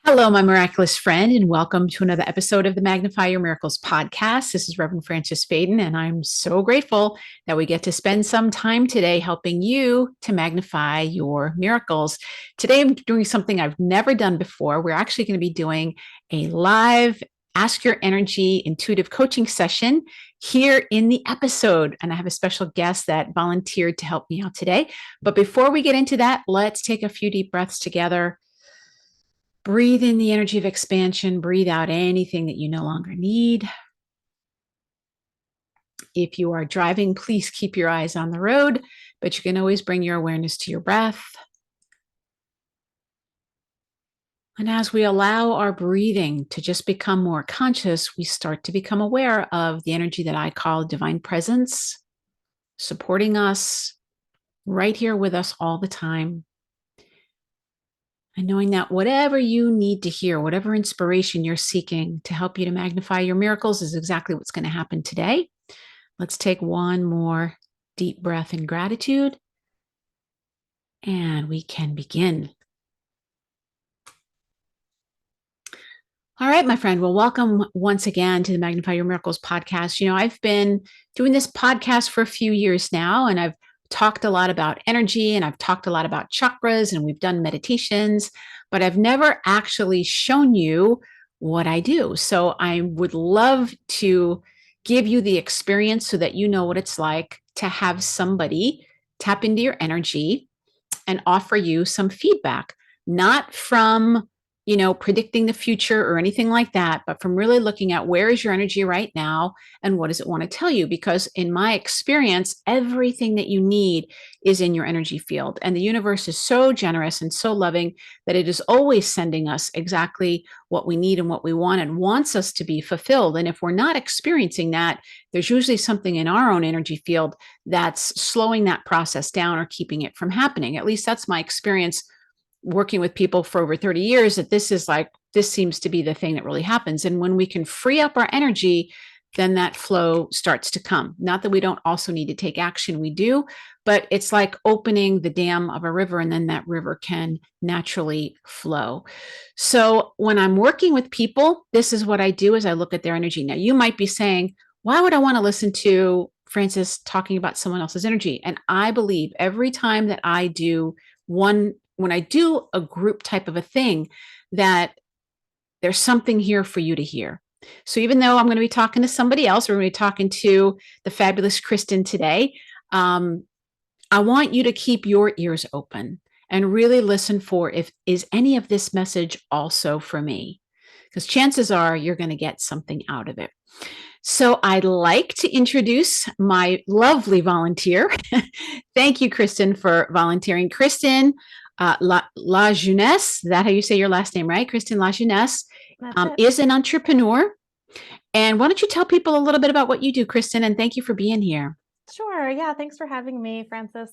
Hello, my miraculous friend, and welcome to another episode of the Magnify Your Miracles podcast. This is Reverend Frances Faden, and I'm so grateful that we get to spend some time today helping you to magnify your miracles. Today, I'm doing something I've never done before. We're actually going to be doing a live Ask Your Energy intuitive coaching session here in the episode. And I have a special guest that volunteered to help me out today. But before we get into that, let's take a few deep breaths together. Breathe in the energy of expansion. Breathe out anything that you no longer need. If you are driving, please keep your eyes on the road, but you can always bring your awareness to your breath. And as we allow our breathing to just become more conscious, we start to become aware of the energy that I call divine presence, supporting us, right here with us all the time. And knowing that whatever you need to hear, whatever inspiration you're seeking to help you to magnify your miracles is exactly what's going to happen today. Let's take one more deep breath in gratitude, and we can begin. All right, my friend. Well, welcome once again to the Magnify Your Miracles podcast. I've been doing this podcast for a few years now, and I've talked a lot about energy and I've talked a lot about chakras and we've done meditations, but I've never actually shown you what I do. So I would love to give you the experience so that you know what it's like to have somebody tap into your energy and offer you some feedback, not from predicting the future or anything like that, but from really looking at where is your energy right now and what does it want to tell you? Because in my experience, everything that you need is in your energy field. And the universe is so generous and so loving that it is always sending us exactly what we need and what we want and wants us to be fulfilled. And if we're not experiencing that, there's usually something in our own energy field that's slowing that process down or keeping it from happening. At least that's my experience working with people for over 30 years, that this seems to be the thing that really happens. And when we can free up our energy, then that flow starts to come. Not that we don't also need to take action, we do, but it's like opening the dam of a river and then that river can naturally flow. So when I'm working with people, this is what I do is I look at their energy. Now you might be saying, why would I want to listen to Frances talking about someone else's energy? And I believe every time that I do when I do a group type of a thing, that there's something here for you to hear. So even though I'm going to be talking to somebody else, we're going to be talking to the fabulous Kristin today, I want you to keep your ears open and really listen for is any of this message also for me? Because chances are you're going to get something out of it. So I'd like to introduce my lovely volunteer. Thank you, Kristin, for volunteering. Kristin Lajeunesse, is that how you say your last name, right? Kristin Lajeunesse is an entrepreneur. And why don't you tell people a little bit about what you do, Kristin, and thank you for being here. Sure. Yeah. Thanks for having me, Frances.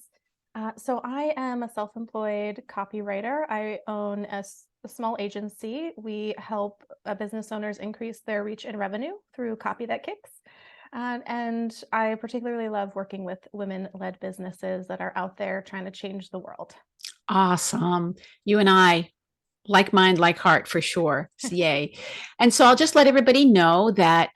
So I am a self-employed copywriter. I own a small agency. We help business owners increase their reach and revenue through copy that kicks. And I particularly love working with women-led businesses that are out there trying to change the world. Awesome. You and I, like mind, like heart, for sure. Yay. And so I'll just let everybody know that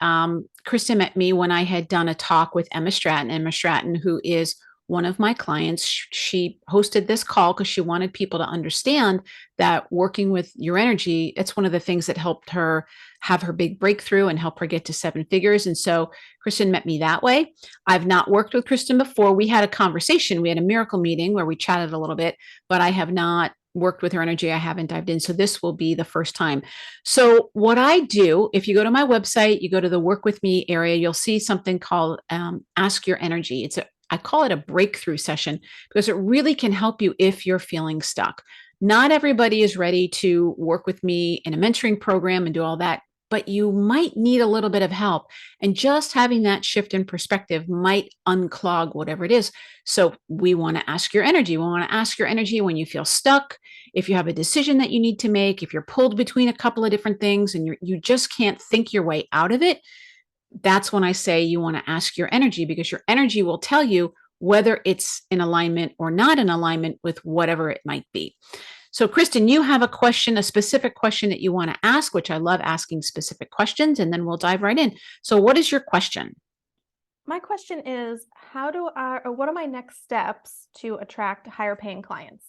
Kristin met me when I had done a talk with Emma Stratton, who is one of my clients. She hosted this call because she wanted people to understand that working with your energy, it's one of the things that helped her have her big breakthrough and help her get to 7 figures. And so Kristin met me that way. I've not worked with Kristin before. We had a conversation. We had a miracle meeting where we chatted a little bit, but I have not worked with her energy. I haven't dived in. So this will be the first time. So what I do, if you go to my website, you go to the work with me area, you'll see something called Ask Your Energy. I call it a breakthrough session because it really can help you if you're feeling stuck. Not everybody is ready to work with me in a mentoring program and do all that, but you might need a little bit of help. And just having that shift in perspective might unclog whatever it is. So we want to ask your energy. We want to ask your energy when you feel stuck, if you have a decision that you need to make, if you're pulled between a couple of different things and you just can't think your way out of it. That's when I say you want to ask your energy, because your energy will tell you whether it's in alignment or not in alignment with whatever it might be. So, Kristin, you have a question, a specific question that you want to ask, which I love asking specific questions, and then we'll dive right in. So, what is your question? My question is, what are my next steps to attract higher paying clients?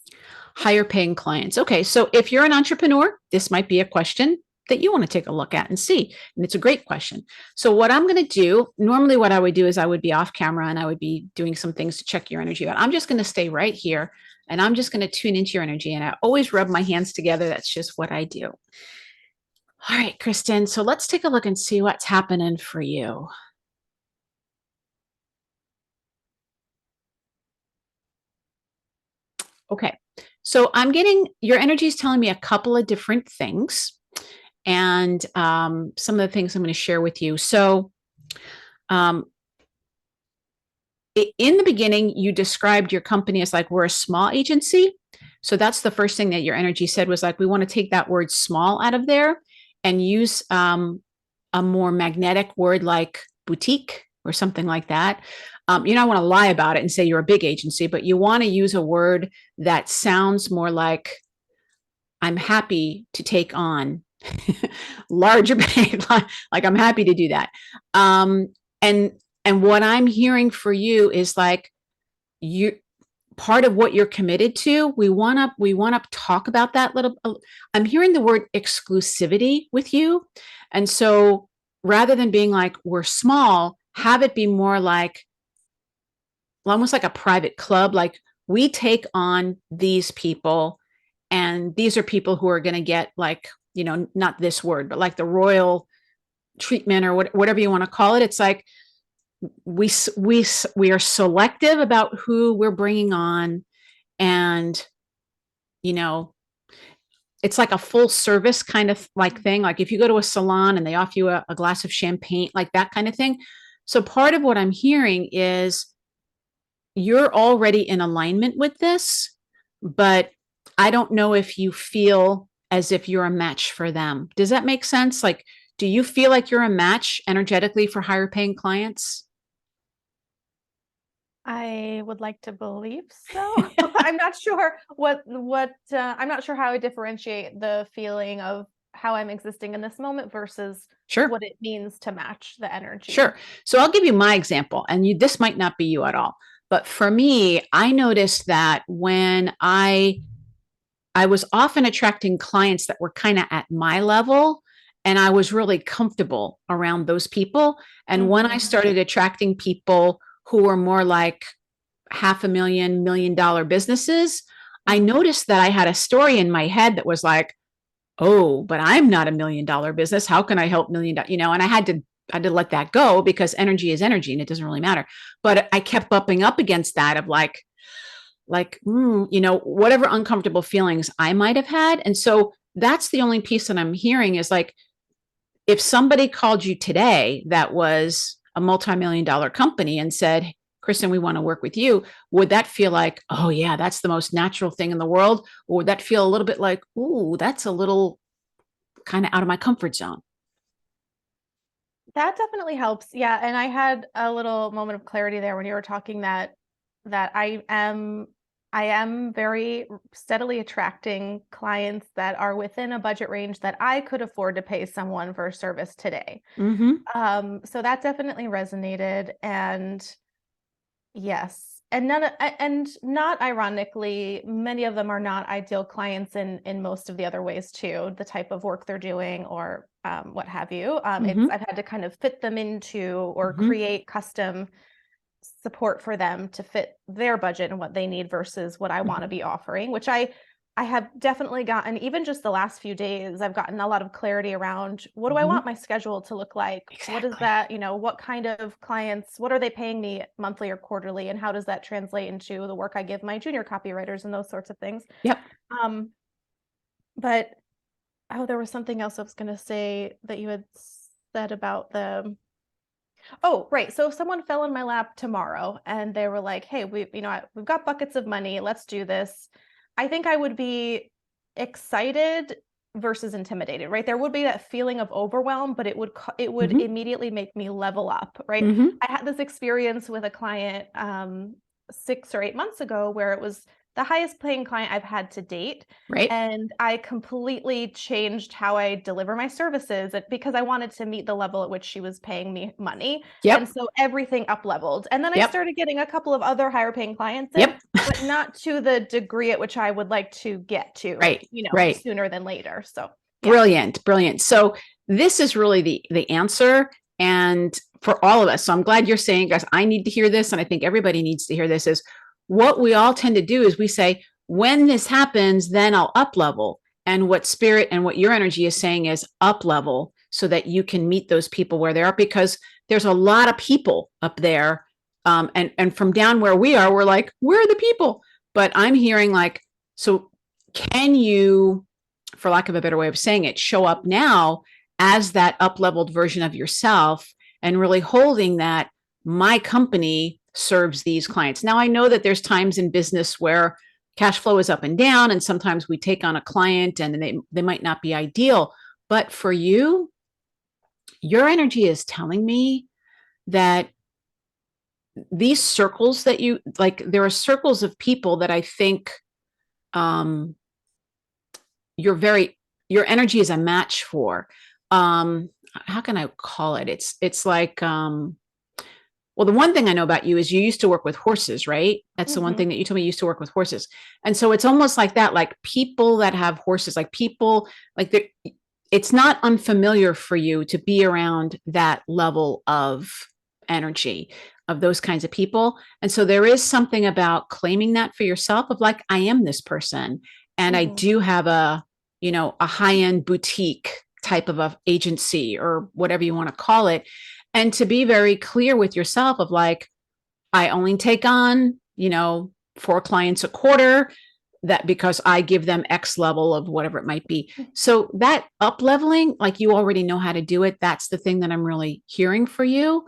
Higher paying clients. Okay. So, if you're an entrepreneur, this might be a question that you want to take a look at and see. And it's a great question. So, what I'm going to do, normally, what I would do is I would be off camera and I would be doing some things to check your energy out. I'm just going to stay right here and I'm just going to tune into your energy. And I always rub my hands together. That's just what I do. All right, Kristin. So, let's take a look and see what's happening for you. Okay. So, I'm getting your energy is telling me a couple of different things. And some of the things I'm going to share with you. So, um, in the beginning, you described your company as like, we're a small agency. So that's the first thing that your energy said was like, we want to take that word small out of there and use a more magnetic word like boutique or something like that. You don't want to lie about it and say you're a big agency, but you want to use a word that sounds more like, I'm happy to take on larger pay. Like I'm happy to do that. And what I'm hearing for you is like you part of what you're committed to. We want to talk about that little. I'm hearing the word exclusivity with you, and so rather than being like we're small, have it be more like almost like a private club. Like we take on these people, and these are people who are going to get like not this word, but like the royal treatment or whatever you want to call it. It's like we are selective about who we're bringing on, and you know it's like a full service kind of like thing. Like if you go to a salon and they offer you a glass of champagne, like that kind of thing. So part of what I'm hearing is you're already in alignment with this, but I don't know if you feel as if you're a match for them. Does that make sense? Like, do you feel like you're a match energetically for higher paying clients? I would like to believe so. I'm not sure I'm not sure how I differentiate the feeling of how I'm existing in this moment versus Sure. what it means to match the energy. Sure. So I'll give you my example, and this might not be you at all. But for me, I noticed that when I was often attracting clients that were kind of at my level, and I was really comfortable around those people. And when I Mhm. started attracting people who were more like half a million, $1 million businesses, I Mhm. noticed that I had a story in my head that was like, oh, but I'm not $1 million business. How can I help $1 million? And I had to let that go because energy is energy and it doesn't really matter. But I kept bumping up against that of whatever uncomfortable feelings I might have had. And so that's the only piece that I'm hearing is like, if somebody called you today that was a multi-million-dollar company and said, Kristin, we want to work with you, would that feel like, oh yeah, that's the most natural thing in the world? Or would that feel a little bit like, ooh, that's a little kind of out of my comfort zone? That definitely helps. Yeah, and I had a little moment of clarity there when you were talking that I am very steadily attracting clients that are within a budget range that I could afford to pay someone for a service today. Mm-hmm. So that definitely resonated, and yes, and not ironically, many of them are not ideal clients in most of the other ways too, the type of work they're doing or what have you. Mm-hmm. I've had to kind of fit them into or Mm-hmm. create custom support for them to fit their budget and what they need versus what I want to be offering, which I have definitely gotten, even just the last few days, I've gotten a lot of clarity around what do I Mm-hmm. want my schedule to look like? What is Exactly. that, what kind of clients, what are they paying me monthly or quarterly? And how does that translate into the work I give my junior copywriters and those sorts of things? Yep. Um, but oh, there was something else I was going to say that you had said about the Oh, right. So if someone fell in my lap tomorrow and they were like, "Hey, we've got buckets of money. Let's do this." I think I would be excited versus intimidated, right? There would be that feeling of overwhelm, but it would Mm-hmm. immediately make me level up, right? Mm-hmm. I had this experience with a client 6 or 8 months ago where the highest paying client I've had to date. Right. And I completely changed how I deliver my services because I wanted to meet the level at which she was paying me money. And Yep. so everything up leveled. And then I Yep. started getting a couple of other higher paying clients in, Yep. but not to the degree at which I would like to get to, Right. Right. sooner than later. So yeah. Brilliant. Brilliant. So this is really the answer. And for all of us, so I'm glad you're saying, guys, I need to hear this. And I think everybody needs to hear this is what we all tend to do is we say, when this happens, then I'll up level. And what spirit and what your energy is saying is up level so that you can meet those people where they are, because there's a lot of people up there. And from down where we are, we're like, where are the people? But I'm hearing like, so can you, for lack of a better way of saying it, show up now as that up-leveled version of yourself and really holding that my company serves these clients. Now, I know that there's times in business where cash flow is up and down, and sometimes we take on a client and they might not be ideal. But for you, your energy is telling me that these circles that you like, there are circles of people that I think um, your energy is a match for. How can I call it? It's like well, the one thing I know about you is you used to work with horses, right? That's the one Mm-hmm. thing that you told me, you used to work with horses. And so it's almost like that, like people that have horses, like people like it's not unfamiliar for you to be around that level of energy of those kinds of people. And so there is something about claiming that for yourself of like, I am this person. And I Mm-hmm. do have a high-end boutique type of a agency or whatever you want to call it. And to be very clear with yourself of like, I only take on, 4 clients a quarter, that because I give them X level of whatever it might be. So that up leveling, like you already know how to do it. That's the thing that I'm really hearing for you.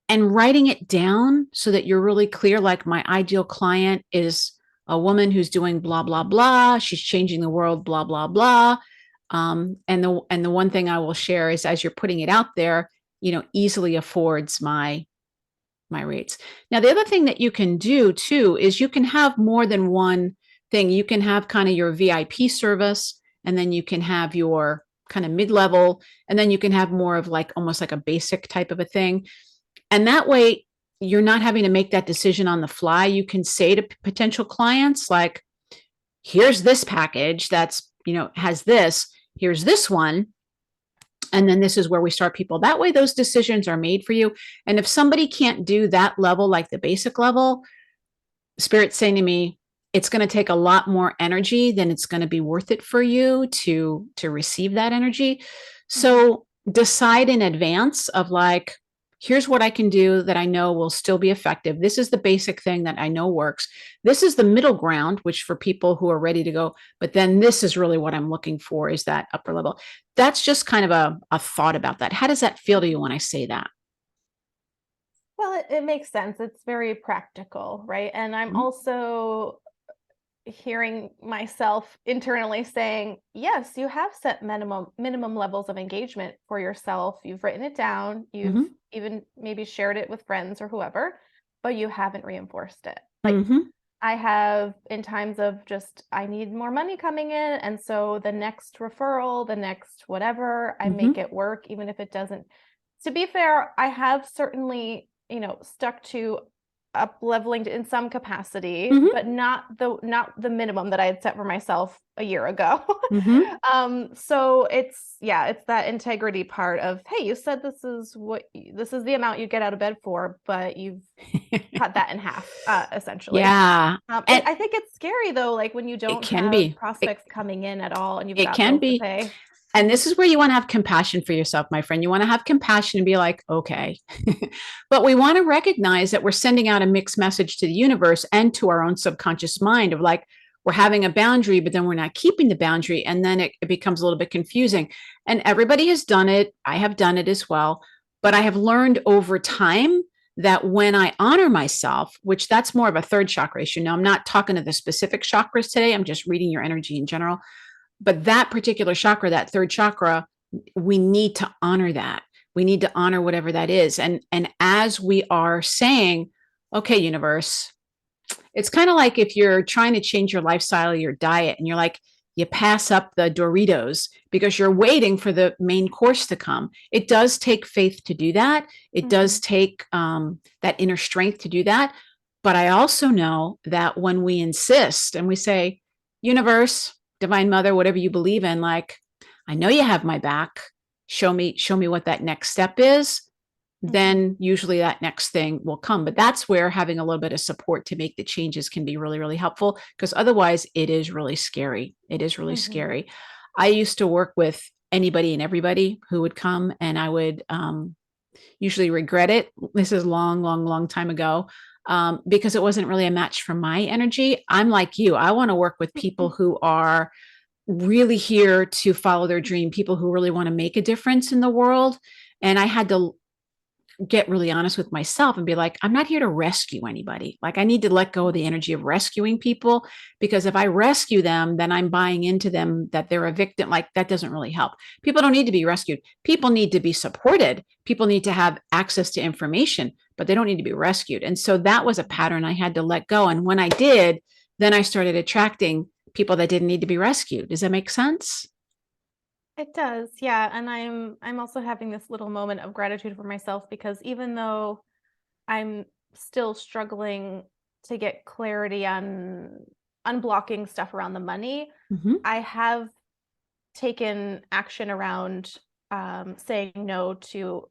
And writing it down so that you're really clear, like my ideal client is a woman who's doing blah, blah, blah. She's changing the world, blah, blah, blah. And the one thing I will share is as you're putting it out there, easily affords my rates. Now, the other thing that you can do too is you can have more than one thing. You can have kind of your VIP service, and then you can have your kind of mid-level, and then you can have more of like almost like a basic type of a thing. And that way, you're not having to make that decision on the fly. You can say to potential clients, like, here's this package that's, has this, here's this one. And then this is where we start people. That way, those decisions are made for you. And if somebody can't do that level, like the basic level, Spirit's saying to me, it's going to take a lot more energy than it's going to be worth it for you to receive that energy. So decide in advance of like, here's what I can do that I know will still be effective. This is the basic thing that I know works. This is the middle ground, which for people who are ready to go, but then this is really what I'm looking for is that upper level. That's just kind of a thought about that. How does that feel to you when I say that? Well, it makes sense. It's very practical, right? And I'm Mhm. also hearing myself internally saying, yes, you have set minimum levels of engagement for yourself. You've written it down. You've Mhm. even maybe shared it with friends or whoever, but you haven't reinforced it. Like Mhm. I have in times of just I need more money coming in, and so the next referral, the next whatever, I make Mhm. it work even if it doesn't. To be fair, I have certainly, stuck to up leveling in some capacity, Mhm. but not the minimum that I had set for myself a year ago. Mhm. So it's that integrity part of, hey, you said this is the amount you get out of bed for, but you've cut that in half, essentially. Yeah. And And I think it's scary though, like when you it don't can have be. prospects coming in at all and you've It got can bills to be. pay. And this is where you want to have compassion for yourself, my friend. You want to have compassion and be like, okay. But we want to recognize that we're sending out a mixed message to the universe and to our own subconscious mind of like, we're having a boundary, but then we're not keeping the boundary. And then it becomes a little bit confusing. And everybody has done it. I have done it as well. But I have learned over time that when I honor myself, which that's more of a third chakra issue. Now, I'm not talking to the specific chakras today. I'm just reading your energy in general, but that particular chakra, that third chakra, we need to honor that. We need to honor whatever that is. And as we are saying, okay, universe, It's kind of like if you're trying to change your lifestyle, your diet, and you're like, you pass up the Doritos because you're waiting for the main course to come. It does take faith to do that. It does Mhm. take that inner strength to do that. But I also know that when we insist and we say, universe, divine mother, whatever you believe in, like, I know you have my back. Show me what that next step is, Mhm. then usually that next thing will come. But that's where having a little bit of support to make the changes can be really, really helpful, because otherwise it is really scary. It is really Mhm. scary. I used to work with anybody and everybody who would come, and I would usually regret it. This is long, long, long time ago. Because it wasn't really a match for my energy. I'm like you. I want to work with people who are really here to follow their dream, people who really want to make a difference in the world. And I had to get really honest with myself and be like, I'm not here to rescue anybody. Like, I need to let go of the energy of rescuing people, because if I rescue them, then I'm buying into them that they're a victim. Like, that doesn't really help. People don't need to be rescued. People need to be supported. People need to have access to information, but they don't need to be rescued. And so that was a pattern I had to let go. And when I did, then I started attracting people that didn't need to be rescued. Does that make sense? It does, yeah, and I'm also having this little moment of gratitude for myself because even though I'm still struggling to get clarity on unblocking stuff around the money, Mm-hmm. I have taken action around saying no to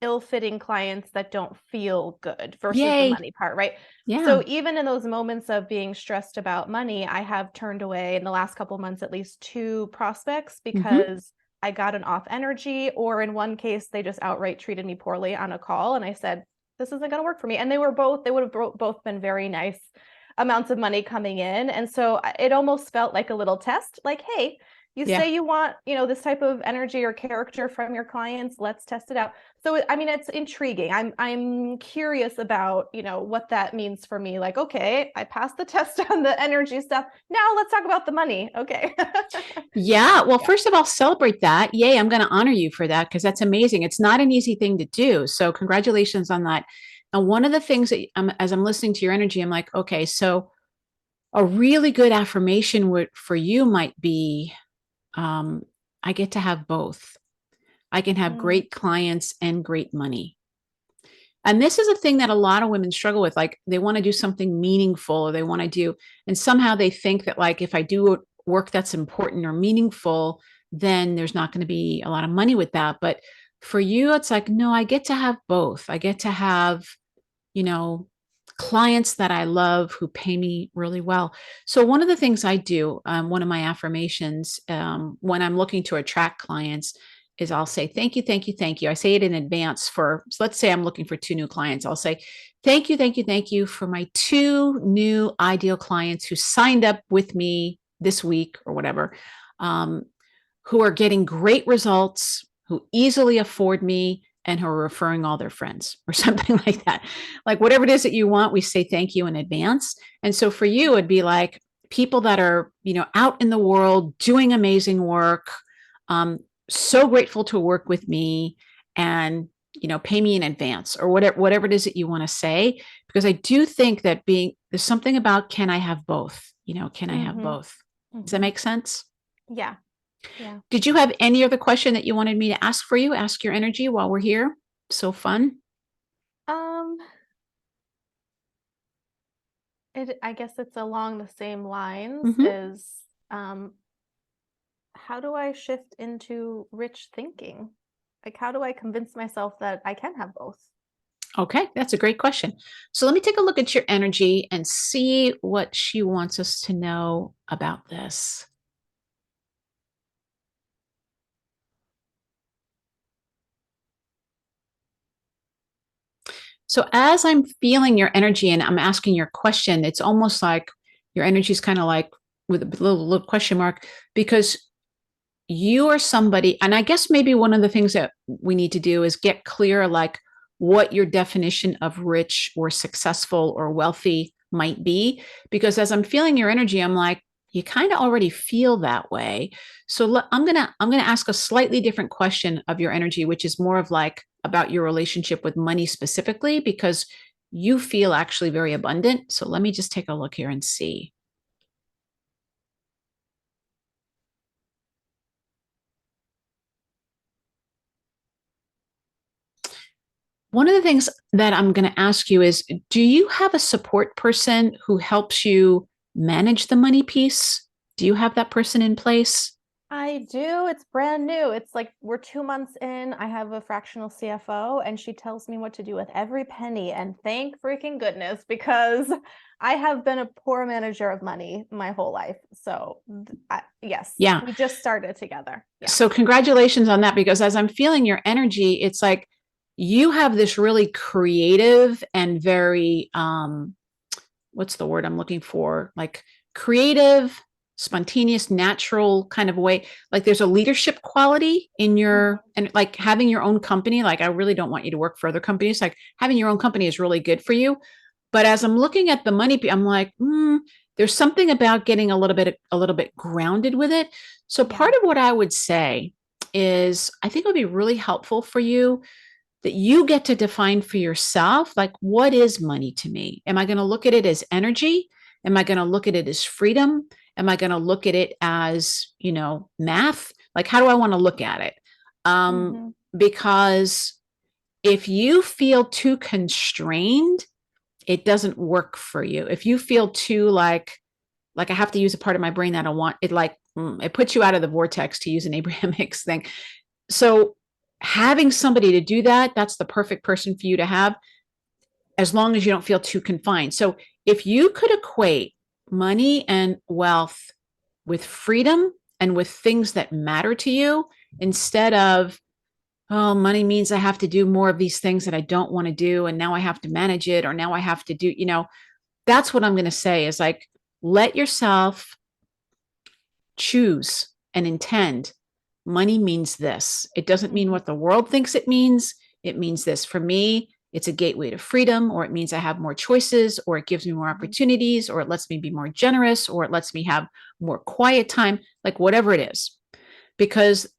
ill-fitting clients that don't feel good versus the Yay. money part, right? Yeah. So even in those moments of being stressed about money, I have turned away in the last couple months at least two prospects Mm-hmm. because I got an off energy, or in one case, they just outright treated me poorly on a call. And I said, this isn't going to work for me. And they would have both been very nice amounts of money coming in. And so it almost felt like a little test, like, hey, you Yeah. say you want, this type of energy or character from your clients, let's test it out. So I mean, it's intriguing. I'm curious about, what that means for me. Like, okay, I passed the test on the energy stuff. Now let's talk about the money. Okay. Yeah. Well, Yeah. first of all, celebrate that. Yay. I'm going to honor you for that, because that's amazing. It's not an easy thing to do. So, congratulations on that. And one of the things that as I'm listening to your energy, I'm like, okay, so a really good affirmation for you might be, um, I get to have both. I can have Mm, great clients and great money. And this is a thing that a lot of women struggle with. Like, they want to do something meaningful, or they want to do, and somehow they think that, like, if I do work that's important or meaningful, then there's not going to be a lot of money with that. But for you, it's like, no, I get to have both. I get to have, you know, clients that I love who pay me really well. So, one of the things I do, one of my affirmations, when I'm looking to attract clients, is I'll say, thank you, thank you, thank you. I say it in advance for, so let's say I'm looking for two new clients. I'll say, thank you, thank you, thank you for my two new ideal clients who signed up with me this week or whatever, um, who are getting great results, who easily afford me, and who are referring all their friends or something like that. Like, whatever it is that you want, we say thank you in advance. And so for you, it'd be like people that are, out in the world doing amazing work, um, so grateful to work with me, and pay me in advance, or whatever it is that you want to say. Because I do think that there's something about, can I have both? Can I have mm-hmm, both? Does that mm-hmm. make sense? Yeah, yeah. Did you have any other question that you wanted me to ask for you? Ask your energy while we're here. So fun. Um, I guess it's along the same lines Hmm. is um, how do I shift into rich thinking? Like, how do I convince myself that I can have both? Okay, that's a great question. So let me take a look at your energy and see what she wants us to know about this. So as I'm feeling your energy and I'm asking your question, it's almost like your energy is kind of like with a little question mark, because you are somebody, and I guess maybe one of the things that we need to do is get clear, like, what your definition of rich or successful or wealthy might be. Because as I'm feeling your energy, I'm like, you kind of already feel that way. So I'm gonna ask a slightly different question of your energy, which is more of like about your relationship with money specifically, because you feel actually very abundant. So let me just take a look here and see. One of the things that I'm going to ask you is, do you have a support person who helps you manage the money piece? Do you have that person in place? I do. It's brand new. It's like we're 2 months in. I have a fractional CFO and she tells me what to do with every penny. And thank freaking goodness, because I have been a poor manager of money my whole life. So yes, Yeah. we just started together. Yeah. So congratulations on that, because as I'm feeling your energy, it's like you have this really creative and very, what's the word I'm looking for? Like creative, spontaneous, natural kind of way. Like there's a leadership quality in your, and like having your own company. Like I really don't want you to work for other companies. Like having your own company is really good for you. But as I'm looking at the money, I'm like, there's something about getting a little bit grounded with it. So part of what I would say is I think it would be really helpful for you that you get to define for yourself, like, what is money to me? Am I going to look at it as energy? Am I going to look at it as freedom? Am I going to look at it as, math? Like, how do I want to look at it? Because if you feel too constrained, it doesn't work for you. If you feel too like I have to use a part of my brain that I don't want, it it puts you out of the vortex, to use an Abraham Hicks thing. So having somebody to do that, that's the perfect person for you to have, as long as you don't feel too confined. So if you could equate money and wealth with freedom and with things that matter to you, instead of, oh, money means I have to do more of these things that I don't want to do, and now I have to manage it, or now I have to do, that's what I'm going to say is like, let yourself choose and intend. Money means this. It doesn't mean what the world thinks it means. It means this. For me, it's a gateway to freedom, or it means I have more choices, or it gives me more opportunities, or it lets me be more generous, or it lets me have more quiet time, like whatever it is. Because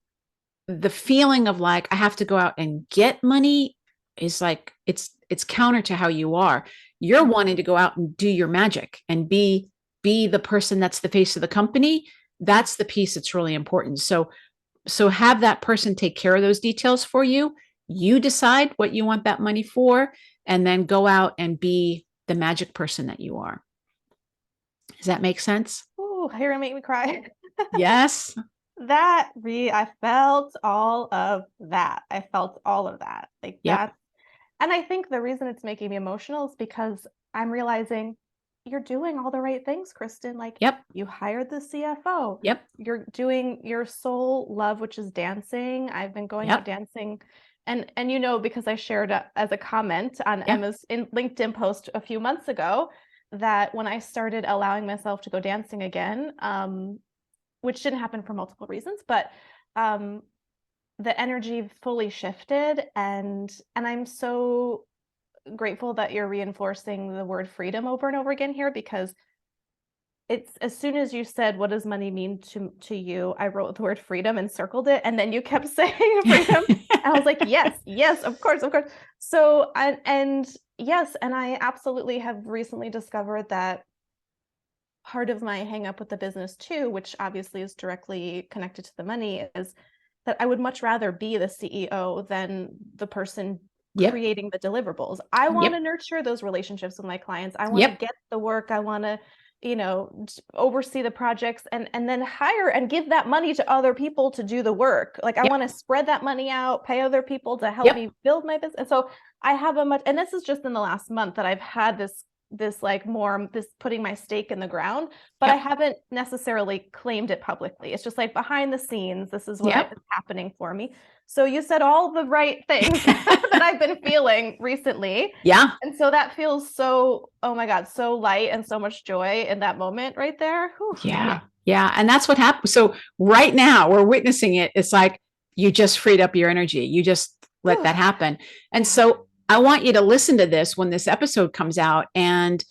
the feeling of like I have to go out and get money is like it's counter to how you are. You're wanting to go out and do your magic and be the person that's the face of the company. That's the piece that's really important. So have that person take care of those details for you. You decide what you want that money for, and then go out and be the magic person that you are. Does that make sense? Oh, you're gonna make me cry. Yes. I felt all of that. I felt all of that. Like that. And I think the reason it's making me emotional is because I'm realizing you're doing all the right things, Kristin. Like, you hired the CFO. You're doing your soul love, which is dancing. I've been going out dancing. And because I shared as a comment on Emma's LinkedIn post a few months ago, that when I started allowing myself to go dancing again, which didn't happen for multiple reasons, but the energy fully shifted, and I'm so grateful that you're reinforcing the word freedom over and over again here, because it's, as soon as you said, what does money mean to you, I wrote the word freedom and circled it, and then you kept saying freedom. And I was like, yes, of course. So and yes, and I absolutely have recently discovered that part of my hang up with the business too, which obviously is directly connected to the money, is that I would much rather be the CEO than the person creating the deliverables. I want to nurture those relationships with my clients. I want to get the work. I want to, oversee the projects, and then hire and give that money to other people to do the work. Like I want to spread that money out, pay other people to help me build my business. And so I have and this is just in the last month that I've had this putting my stake in the ground, but I haven't necessarily claimed it publicly. It's just like behind the scenes, this is what is happening for me. So you said all the right things that I've been feeling recently. And so that feels so, oh my God, so light and so much joy in that moment right there. Whew. Yeah. And that's what happened. So right now we're witnessing it. It's like you just freed up your energy. You just let that happen. And so I want you to listen to this when this episode comes out and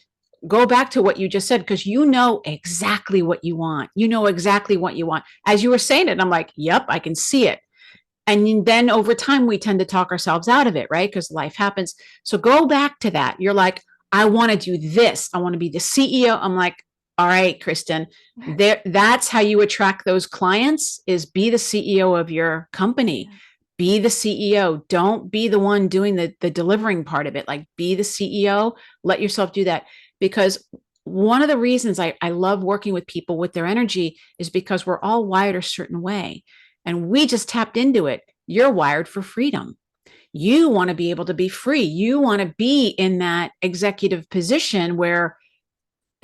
go back to what you just said, because you know exactly what you want. You know exactly what you want. As you were saying it, I'm like, yep, I can see it. And then over time, we tend to talk ourselves out of it, right? Because life happens. So go back to that. You're like, I want to do this. I want to be the CEO. I'm like, all right, Kristin, that's how you attract those clients is be the CEO of your company. Yeah. Be the CEO. Don't be the one doing the delivering part of it. Like be the CEO. Let yourself do that. Because one of the reasons I love working with people with their energy is because we're all wired a certain way. And we just tapped into it. You're wired for freedom. You want to be able to be free. You want to be in that executive position where,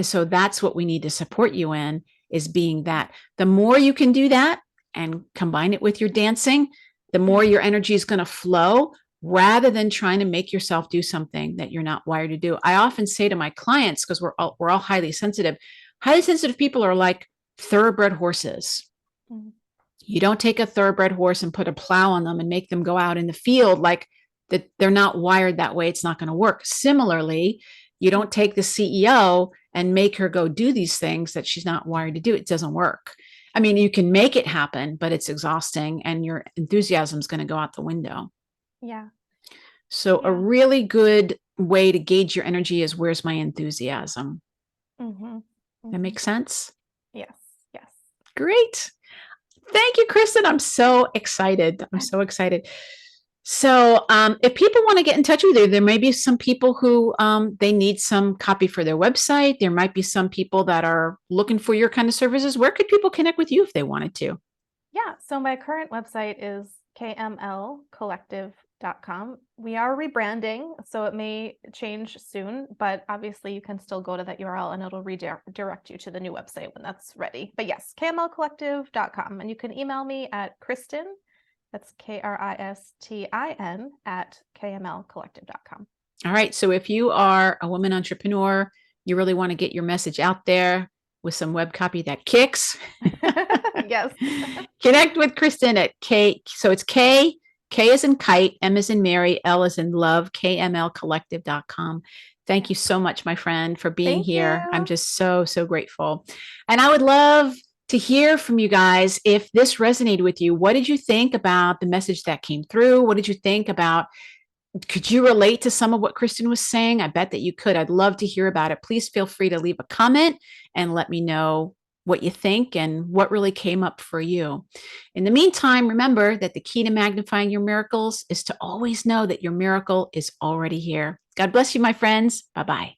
so that's what we need to support you in is being that. The more you can do that and combine it with your dancing, the more your energy is going to flow rather than trying to make yourself do something that you're not wired to do. I often say to my clients, because we're all highly sensitive people are like thoroughbred horses. Mhm. You don't take a thoroughbred horse and put a plow on them and make them go out in the field like that. They're not wired that way. It's not going to work. Similarly, you don't take the CEO and make her go do these things that she's not wired to do. It doesn't work. I mean, you can make it happen, but it's exhausting and your enthusiasm is going to go out the window. Yeah. So a Yeah. really good way to gauge your energy is where's my enthusiasm? Mm-hmm. That Mm-hmm. makes sense? Yes. Yes. Great. Thank you, Kristin. I'm so excited. I'm so excited. So, if people want to get in touch with you, there may be some people who they need some copy for their website. There might be some people that are looking for your kind of services. Where could people connect with you if they wanted to? Yeah. So my current website is kmlcollective.com. We are rebranding, so it may change soon, but obviously you can still go to that URL and it'll redirect you to the new website when that's ready. But yes, kmlcollective.com. And you can email me at Kristin, that's Kristin at kmlcollective.com. All right. So, if you are a woman entrepreneur, you really want to get your message out there with some web copy that kicks. Yes. Connect with Kristin at K. So it's K is in kite, M is in Mary, L is in love, kmlcollective.com. Thank you so much, my friend, for being Thank here. I'm you. just so grateful. And I would love to hear from you guys if this resonated with you. What did you think about the message that came through? What did you think about? Could you relate to some of what Kristin was saying? I bet that you could. I'd love to hear about it. Please feel free to leave a comment and let me know what you think and what really came up for you. In the meantime, remember that the key to magnifying your miracles is to always know that your miracle is already here. God bless you, my friends. Bye bye.